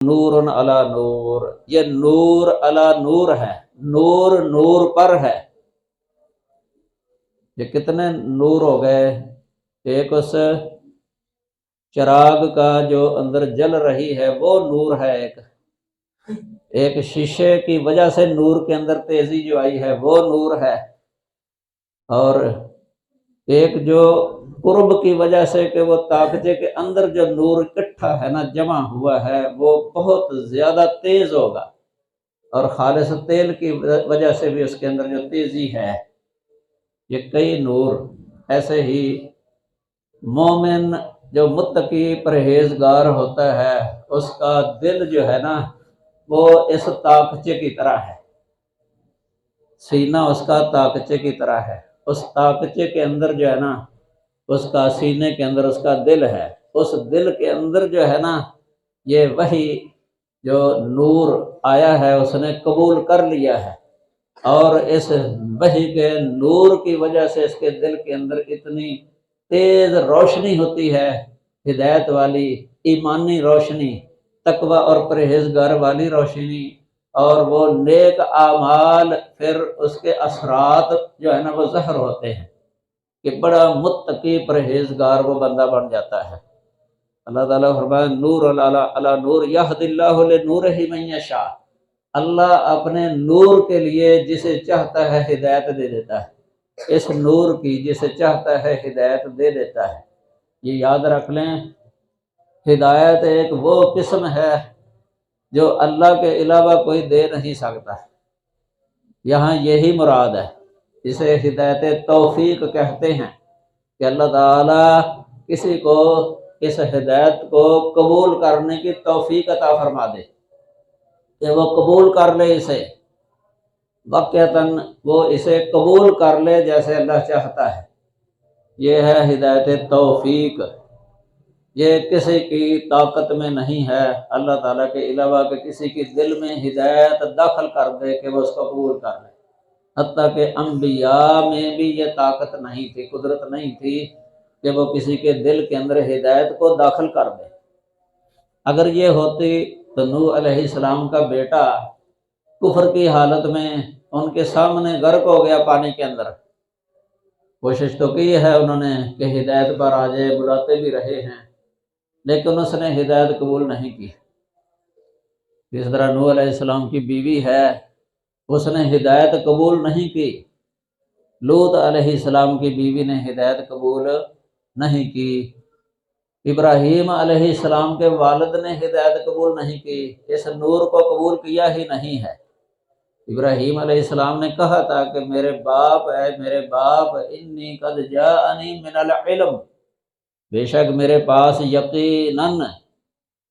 نور علی نور، یہ نور علی نور ہے، نور نور پر ہے۔ یہ کتنے نور ہو گئے؟ ایک اس چراغ کا جو اندر جل رہی ہے وہ نور ہے، ایک شیشے کی وجہ سے نور کے اندر تیزی جو آئی ہے وہ نور ہے، اور ایک جو قرب کی وجہ سے کہ وہ طاقتے کے اندر جو نور اکٹھا ہے نا، جمع ہوا ہے، وہ بہت زیادہ تیز ہوگا، اور خالص تیل کی وجہ سے بھی اس کے اندر جو تیزی ہے۔ یہ کئی نور ایسے ہی مومن جو متقی پرہیزگار ہوتا ہے، اس کا دل جو ہے نا وہ اس طاقچے کی طرح ہے، سینہ اس کا طاقچے کی طرح ہے، اس طاقچے کے اندر جو ہے نا، اس کا سینے کے اندر اس کا دل ہے، اس دل کے اندر جو ہے نا یہ وہی جو نور آیا ہے اس نے قبول کر لیا ہے، اور اس وحی کے نور کی وجہ سے اس کے دل کے اندر اتنی تیز روشنی ہوتی ہے، ہدایت والی ایمانی روشنی، تقوی اور پرہیزگار والی روشنی، اور وہ نیک اعمال پھر اس کے اثرات جو ہے نا وہ ظاہر ہوتے ہیں کہ بڑا متقی پرہیزگار وہ بندہ بن جاتا ہے۔ اللہ تعالیٰ فرمائے نور علی نور یہد اللہ لنورہ من یشاء، اللہ اپنے نور کے لیے جسے چاہتا ہے ہدایت دے دیتا ہے، اس نور کی جسے چاہتا ہے ہدایت دے دیتا ہے۔ یہ یاد رکھ لیں، ہدایت ایک وہ قسم ہے جو اللہ کے علاوہ کوئی دے نہیں سکتا، یہاں یہی مراد ہے، اسے ہدایت توفیق کہتے ہیں کہ اللہ تعالیٰ کسی کو اس ہدایت کو قبول کرنے کی توفیق عطا فرما دے کہ وہ قبول کر لے، اسے واقعتاً وہ اسے قبول کر لے جیسے اللہ چاہتا ہے۔ یہ ہے ہدایت توفیق، یہ کسی کی طاقت میں نہیں ہے اللہ تعالیٰ کے علاوہ کہ کسی کے دل میں ہدایت داخل کر دے کہ وہ اس کو قبول کر لے، حتیٰ کہ انبیاء میں بھی یہ طاقت نہیں تھی، قدرت نہیں تھی کہ وہ کسی کے دل کے اندر ہدایت کو داخل کر دے۔ اگر یہ ہوتی تو نوح علیہ السلام کا بیٹا کفر کی حالت میں ان کے سامنے غرق ہو گیا پانی کے اندر، کوشش تو کی ہے انہوں نے کہ ہدایت پر آ جائے، بلاتے بھی رہے ہیں، لیکن اس نے ہدایت قبول نہیں کی۔ جس طرح نوح علیہ السلام کی بیوی ہے، اس نے ہدایت قبول نہیں کی، لوط علیہ السلام کی بیوی نے ہدایت قبول نہیں کی، ابراہیم علیہ السلام کے والد نے ہدایت قبول نہیں کی، اس نور کو قبول کیا ہی نہیں ہے۔ ابراہیم علیہ السلام نے کہا تھا کہ میرے باپ ہے، میرے باپ، انی قد جاءنی من العلم، بے شک میرے پاس یقیناً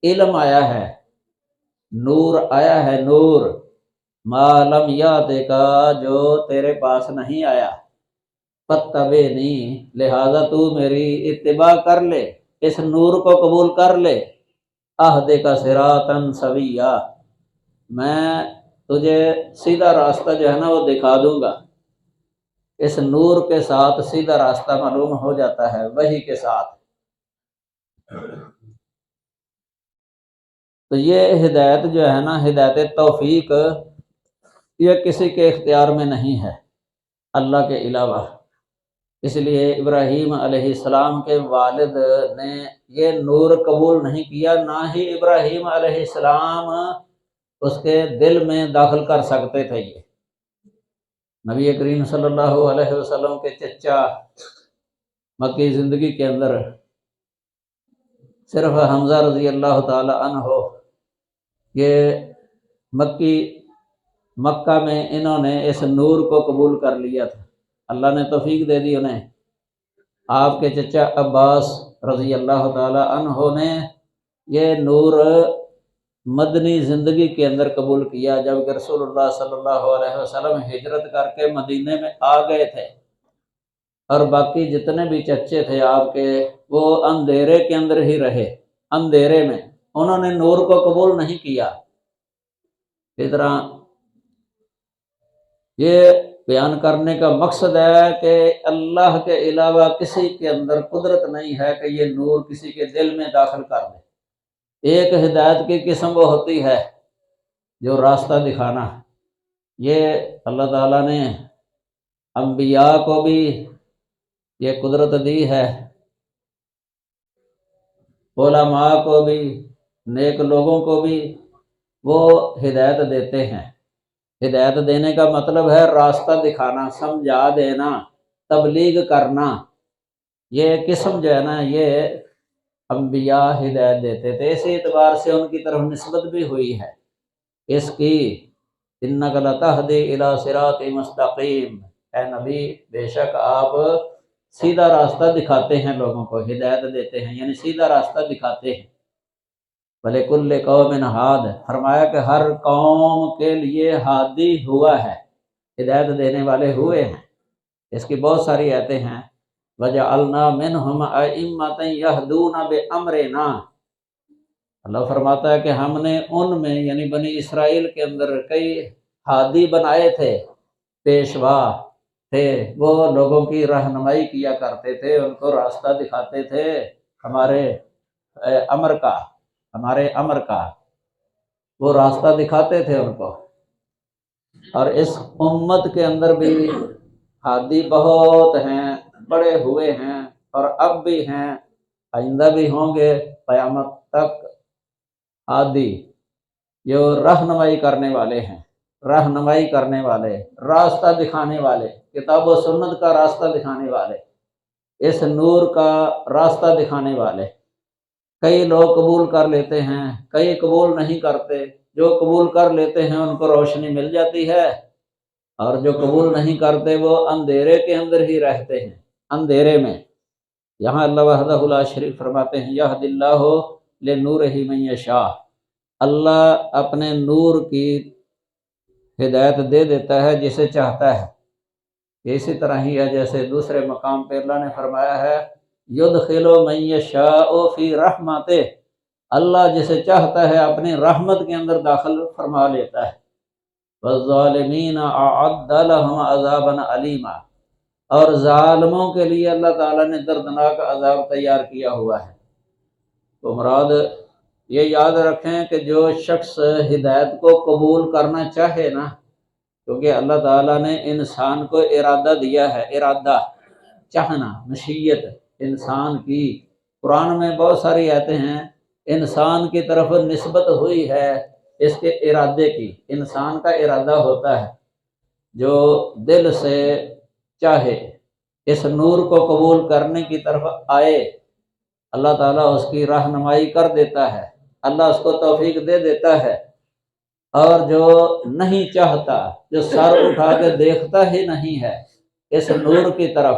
علم آیا ہے، نور آیا ہے، نور ما لم یاتک، جو تیرے پاس نہیں آیا، فاتبعنی، لہذا تو میری اتباع کر لے، اس نور کو قبول کر لے، اہدک صراطا سویا، میں تجھے سیدھا راستہ جو ہے نا وہ دکھا دوں گا۔ اس نور کے ساتھ سیدھا راستہ معلوم ہو جاتا ہے، وحی کے ساتھ۔ تو یہ ہدایت جو ہے نا، ہدایت توفیق، یہ کسی کے اختیار میں نہیں ہے اللہ کے علاوہ۔ اس لیے ابراہیم علیہ السلام کے والد نے یہ نور قبول نہیں کیا، نہ ہی ابراہیم علیہ السلام اس کے دل میں داخل کر سکتے تھے۔ یہ نبی کریم صلی اللہ علیہ وسلم کے چچا مکی زندگی کے اندر صرف حمزہ رضی اللہ تعالی عنہ، یہ مکہ میں انہوں نے اس نور کو قبول کر لیا تھا، اللہ نے توفیق دے دی انہیں۔ آپ کے چچا عباس رضی اللہ تعالی عنہ نے یہ نور مدنی زندگی کے اندر قبول کیا جب کہ رسول اللہ صلی اللہ علیہ وسلم ہجرت کر کے مدینے میں آ گئے تھے، اور باقی جتنے بھی چچے تھے آپ کے وہ اندھیرے کے اندر ہی رہے، اندھیرے میں انہوں نے نور کو قبول نہیں کیا۔ اس طرح یہ بیان کرنے کا مقصد ہے کہ اللہ کے علاوہ کسی کے اندر قدرت نہیں ہے کہ یہ نور کسی کے دل میں داخل کر دے۔ ایک ہدایت کی قسم وہ ہوتی ہے جو راستہ دکھانا، یہ اللہ تعالیٰ نے انبیاء کو بھی یہ قدرت دی ہے، علماء کو بھی، نیک لوگوں کو بھی وہ ہدایت دیتے ہیں۔ ہدایت دینے کا مطلب ہے راستہ دکھانا، سمجھا دینا، تبلیغ کرنا۔ یہ قسم جو ہے نا، یہ انبیاء ہدایت دیتے تھے، اسی اعتبار سے ان کی طرف نسبت بھی ہوئی ہے اس کی، انک لتہدی الی صراط مستقیم، اے نبی بے شک آپ سیدھا راستہ دکھاتے ہیں، لوگوں کو ہدایت دیتے ہیں، یعنی سیدھا راستہ دکھاتے ہیں۔ وَلِكُلِّ قَوْمٍ ہاد، فرمایا کہ ہر قوم کے لیے ہادی ہوا ہے، ہدایت دینے والے ہوئے ہیں۔ اس کی بہت ساری آیتیں ہیں، وَجَعَلْنَا مِنْهُمْ أَئِمَّةً يَهْدُونَ بِأَمْرِنَا، اللہ فرماتا ہے کہ ہم نے ان میں یعنی بنی اسرائیل کے اندر کئی ہادی بنائے تھے، پیشوا تھے، وہ لوگوں کی رہنمائی کیا کرتے تھے، ان کو راستہ دکھاتے تھے ہمارے امر کا وہ راستہ دکھاتے تھے ان کو۔ اور اس امت کے اندر بھی ہادی بہت ہیں، بڑے ہوئے ہیں، اور اب بھی ہیں، آئندہ بھی ہوں گے قیامت تک ہادی، جو رہنمائی کرنے والے ہیں، رہنمائی کرنے والے، راستہ دکھانے والے، کتاب و سنت کا راستہ دکھانے والے، اس نور کا راستہ دکھانے والے۔ کئی لوگ قبول کر لیتے ہیں، کئی قبول نہیں کرتے، جو قبول کر لیتے ہیں ان کو روشنی مل جاتی ہے، اور جو قبول نہیں کرتے وہ اندھیرے کے اندر ہی رہتے ہیں، اندھیرے میں۔ یہاں اللہ وحدہ لا شریک فرماتے ہیں، یہد اللہ لنورہ من یشاء، اللہ اپنے نور کی ہدایت دے دیتا ہے جسے چاہتا ہے۔ اسی طرح ہی ہے جیسے دوسرے مقام پہ اللہ نے فرمایا ہے، یدخل من یشاء فی رحمتہ، اللہ جسے چاہتا ہے اپنی رحمت کے اندر داخل فرما لیتا ہے۔ والظالمین اعد لهم عذابا علیما، اور ظالموں کے لیے اللہ تعالیٰ نے دردناک عذاب تیار کیا ہوا ہے۔ تو مراد یہ یاد رکھیں کہ جو شخص ہدایت کو قبول کرنا چاہے نا، کیونکہ اللہ تعالیٰ نے انسان کو ارادہ دیا ہے، ارادہ چاہنا، مشیت انسان کی، قرآن میں بہت ساری آیتیں ہیں انسان کی طرف نسبت ہوئی ہے اس کے ارادے کی، انسان کا ارادہ ہوتا ہے جو دل سے چاہے اس نور کو قبول کرنے کی طرف آئے، اللہ تعالیٰ اس کی رہنمائی کر دیتا ہے، اللہ اس کو توفیق دے دیتا ہے۔ اور جو نہیں چاہتا، جو سر اٹھا کے دیکھتا ہی نہیں ہے اس نور کی طرف،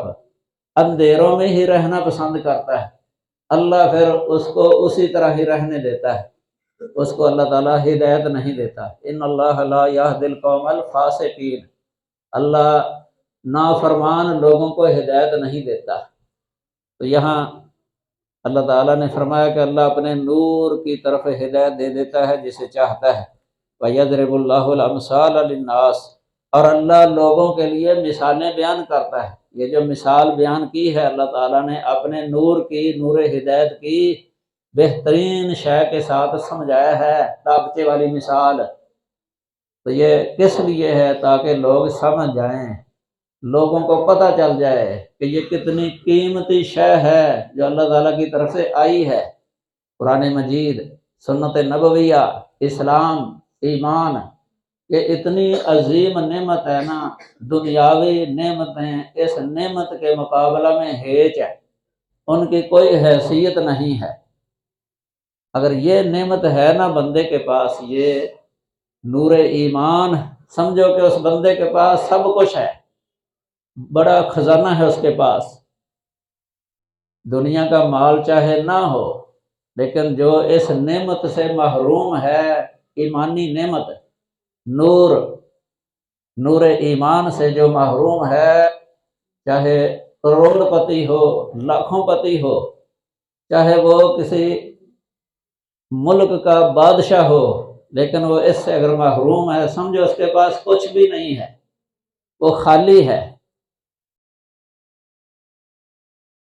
اندھیروں میں ہی رہنا پسند کرتا ہے، اللہ پھر اس کو اسی طرح ہی رہنے دیتا ہے، اس کو اللہ تعالیٰ ہدایت نہیں دیتا۔ ان اللہ لا یہدی القوم الفاسقین، اللہ نافرمان لوگوں کو ہدایت نہیں دیتا۔ تو یہاں اللہ تعالیٰ نے فرمایا کہ اللہ اپنے نور کی طرف ہدایت دے دیتا ہے جسے چاہتا ہے۔ وَيَضْرِبُ اللَّهُ الْأَمْثَالَ لِلنَّاسِ، اور اللہ لوگوں کے لیے مثالیں بیان کرتا ہے۔ یہ جو مثال بیان کی ہے اللہ تعالیٰ نے اپنے نور کی، نور ہدایت کی بہترین شے کے ساتھ سمجھایا ہے، تابچے والی مثال۔ تو یہ کس لیے ہے؟ تاکہ لوگ سمجھ جائیں، لوگوں کو پتہ چل جائے کہ یہ کتنی قیمتی شے ہے جو اللہ تعالیٰ کی طرف سے آئی ہے۔ قرآن مجید، سنت نبویہ، اسلام، ایمان، یہ اتنی عظیم نعمت ہے نا، دنیاوی نعمتیں اس نعمت کے مقابلہ میں ہیچ ہے، ان کی کوئی حیثیت نہیں ہے۔ اگر یہ نعمت ہے نا بندے کے پاس، یہ نور ایمان، سمجھو کہ اس بندے کے پاس سب کچھ ہے، بڑا خزانہ ہے اس کے پاس۔ دنیا کا مال چاہے نہ ہو، لیکن جو اس نعمت سے محروم ہے، ایمانی نعمت، نور ایمان سے جو محروم ہے، چاہے کروڑ پتی ہو، لاکھوں پتی ہو، چاہے وہ کسی ملک کا بادشاہ ہو، لیکن وہ اس سے اگر محروم ہے، سمجھو اس کے پاس کچھ بھی نہیں ہے، وہ خالی ہے۔